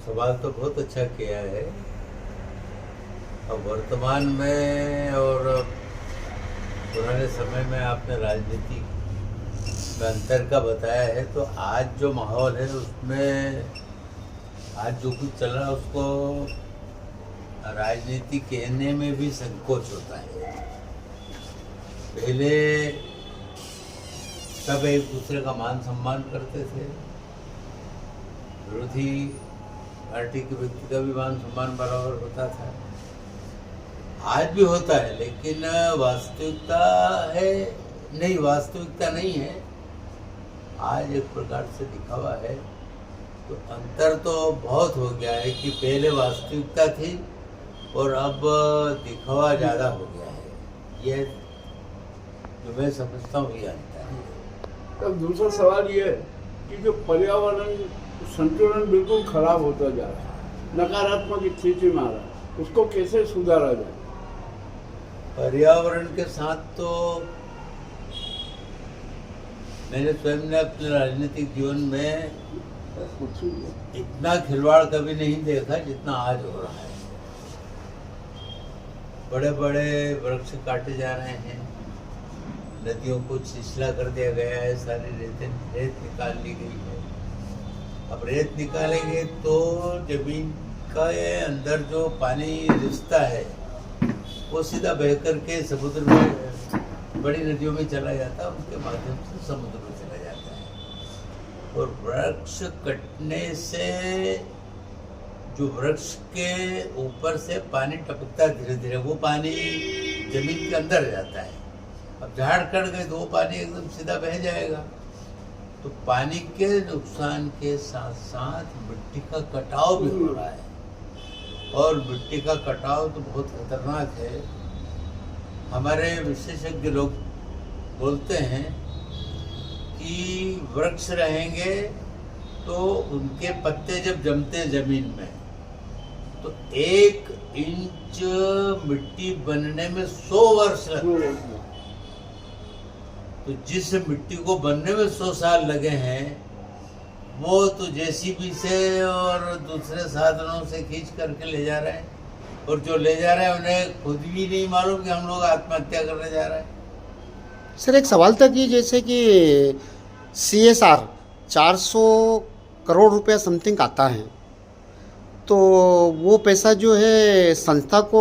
सवाल तो बहुत अच्छा किया है। अब वर्तमान में और पुराने समय में आपने राजनीति में अंतर का बताया है, तो आज जो माहौल है उसमें आज जो कुछ चल रहा है उसको राजनीति कहने में भी संकोच होता है। पहले सब एक दूसरे का मान सम्मान करते थे, विरोधी पार्टी के व्यक्ति का भी मान सम्मान बराबर होता था। आज भी होता है, लेकिन वास्तविकता नहीं है। आज एक प्रकार से दिखावा है। तो अंतर तो बहुत हो गया है कि पहले वास्तविकता थी और अब दिखावा ज़्यादा हो गया है। ये जो मैं समझता हूँ ये अंतर है। अब दूसरा सवाल ये है कि जो पर्यावरण संतुलन बिल्कुल खराब होता जा रहा है, नकारात्मक स्थिति में आ रहा है, उसको कैसे सुधारा जाए? पर्यावरण के साथ तो मैंने स्वयं ने अपने राजनीतिक जीवन में इतना खिलवाड़ कभी नहीं देखा जितना आज हो रहा है। बड़े बड़े वृक्ष काटे जा रहे हैं, नदियों को छिछला कर दिया गया है, सारी रेत निकाल ली गई है। अब रेत निकालेंगे तो जमीन का अंदर जो पानी रिश्ता है वो सीधा बह करके समुद्र में, बड़ी नदियों में चला जाता है, उनके माध्यम से समुद्र में चला जाता है। और वृक्ष कटने से जो वृक्ष के ऊपर से पानी टपकता है धीरे धीरे, वो पानी जमीन के अंदर जाता है। अब झाड़ कट गए तो वो पानी एकदम सीधा बह जाएगा। तो पानी के नुकसान के साथ साथ मिट्टी का कटाव भी हो रहा है, और मिट्टी का कटाव तो बहुत खतरनाक है। हमारे विशेषज्ञ लोग बोलते हैं कि वृक्ष रहेंगे तो उनके पत्ते जब जमते हैं जमीन में तो 1 इंच मिट्टी बनने में 100 वर्ष लगते हैं। तो जिस मिट्टी को बनने में 100 साल लगे हैं, वो तो जेसीबी से और दूसरे साधनों से खींच करके ले जा रहे हैं, और जो ले जा रहे हैं उन्हें खुद भी नहीं मालूम कि हम लोग आत्महत्या करने जा रहे हैं। सर एक सवाल था कि जैसे कि CSR 400 करोड़ रुपया समथिंग आता है, तो वो पैसा जो है संस्था को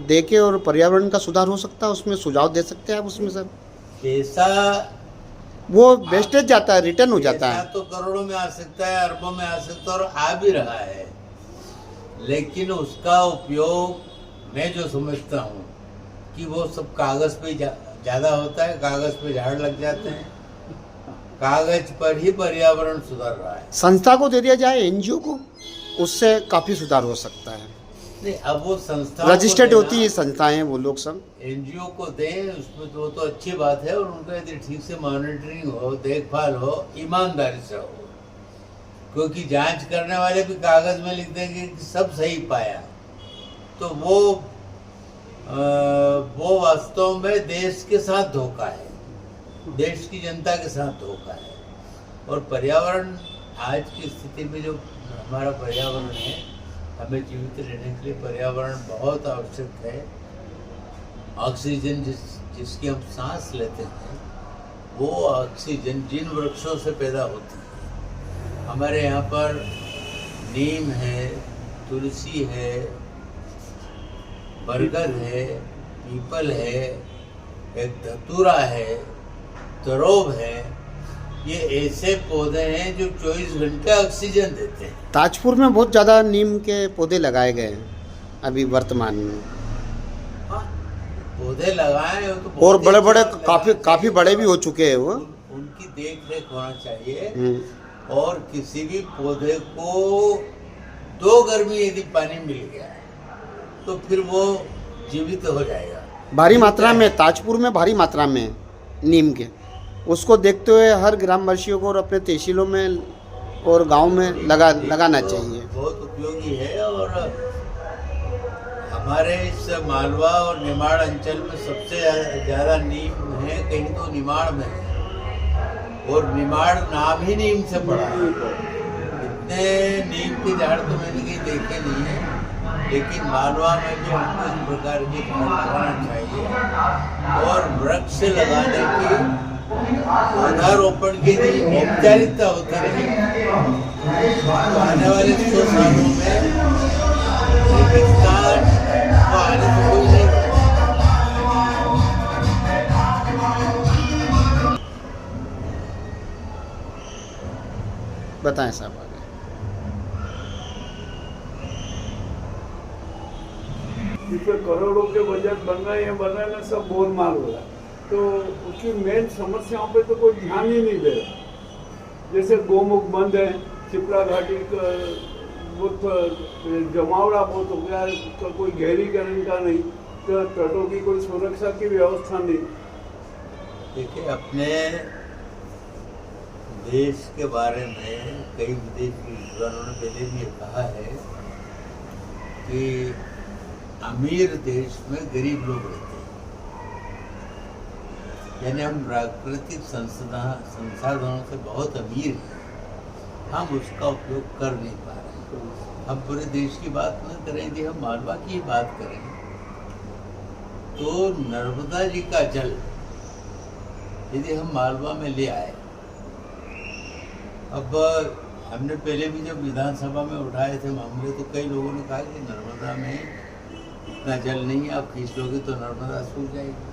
दे के और पर्यावरण का सुधार हो सकता है, उसमें सुझाव दे सकते हैं आप उसमें सर? पैसा वो वेस्टेज जाता है, रिटर्न हो जाता है। तो करोड़ों में आ सकता है, अरबों में आ सकता है, और आ भी रहा है। लेकिन उसका उपयोग मैं जो समझता हूँ कि वो सब कागज पे ज़्यादा होता है, कागज पे झाड़ लग जाते हैं, कागज पर ही पर्यावरण सुधर रहा है। संस्था को दे दिया जाए, NGO को, उससे काफ़ी सुधार हो सकता है। नहीं, अब वो संस्था रजिस्टर्ड होती है संस्थाएं, वो लोग सब NGO को दें, उसमें तो अच्छी बात है। और उनका यदि ठीक से मॉनिटरिंग हो, देखभाल हो, ईमानदारी से हो, क्योंकि जांच करने वाले भी कागज में लिख देंगे कि सब सही पाया, तो वो वास्तव में देश के साथ धोखा है, देश की जनता के साथ धोखा है। और पर्यावरण आज की स्थिति में जो हमारा पर्यावरण है, हमें जीवित रहने के लिए पर्यावरण बहुत आवश्यक है। ऑक्सीजन जिसकी हम सांस लेते हैं, वो ऑक्सीजन जिन वृक्षों से पैदा होती है, हमारे यहाँ पर नीम है, तुलसी है, बरगद है, पीपल है, एक धतूरा है, तरोब है। ये ऐसे पौधे हैं जो 24 घंटे ऑक्सीजन देते हैं। ताजपुर में बहुत ज़्यादा नीम के पौधे लगाए गए हैं अभी वर्तमान में। हाँ, पौधे लगाए हैं तो और बड़े बड़े काफ़ी बड़े भी हो चुके हैं वो। उनकी देख रेख होना चाहिए। और किसी भी पौधे को 2 गर्मी यदि पानी मिल गया तो फिर वो जीवित हो जाएगा। भारी मात्रा में ताजपुर में भारी मात्रा में नीम के, उसको देखते हुए हर ग्रामवासियों को और अपने तहसीलों में और गांव में लगाना चाहिए। बहुत उपयोगी है। और हमारे इस मालवा और निमाड़ अंचल में सबसे ज़्यादा नीम है, कहीं तो निमाड़ में है, और निमाड़ नाम ही नीम से पड़ा है। इतने नीम के झाड़ तो मैंने कहीं देखे नहीं है, लेकिन मालवा में भी हमको इस प्रकार के झाड़ लगाना चाहिए और वृक्ष लगाने की पौधारोपण की जो औपचारिकता होती रही, तो आने वाले 100 सालों में रेगिस्तान को आने से कोई नहीं। बताएं साहब आगे। जिसमें करोड़ों के बजट बन रहे हैं, बन रहे हैं, सब गोलमाल हो रहा है, तो उसकी मेन समस्याओं पे तो कोई ध्यान ही नहीं दे रहा। जैसे गोमुख बंद है, चिपरा घाटी का बहुत जमावड़ा बहुत हो गया है, उसका कोई गहरीकरण का नहीं, तो तटों की कोई सुरक्षा की व्यवस्था नहीं। देखिए, अपने देश के बारे में कई विदेशी विद्वानों ने पहले भी ये कहा है कि अमीर देश में गरीब लोग रहते हैं, यानी हम प्राकृतिक संसाधनों से बहुत अमीर हैं, हम उसका उपयोग कर नहीं पा रहे हैं। हम पूरे देश की बात न करें, यदि हम मालवा की ही बात करें तो नर्मदा जी का जल यदि हम मालवा में ले आए, अब हमने पहले भी जब विधानसभा में उठाए थे मामले, तो कई लोगों ने कहा कि नर्मदा में इतना जल नहीं है, आप खींच लोगे तो नर्मदा सूख जाएगी।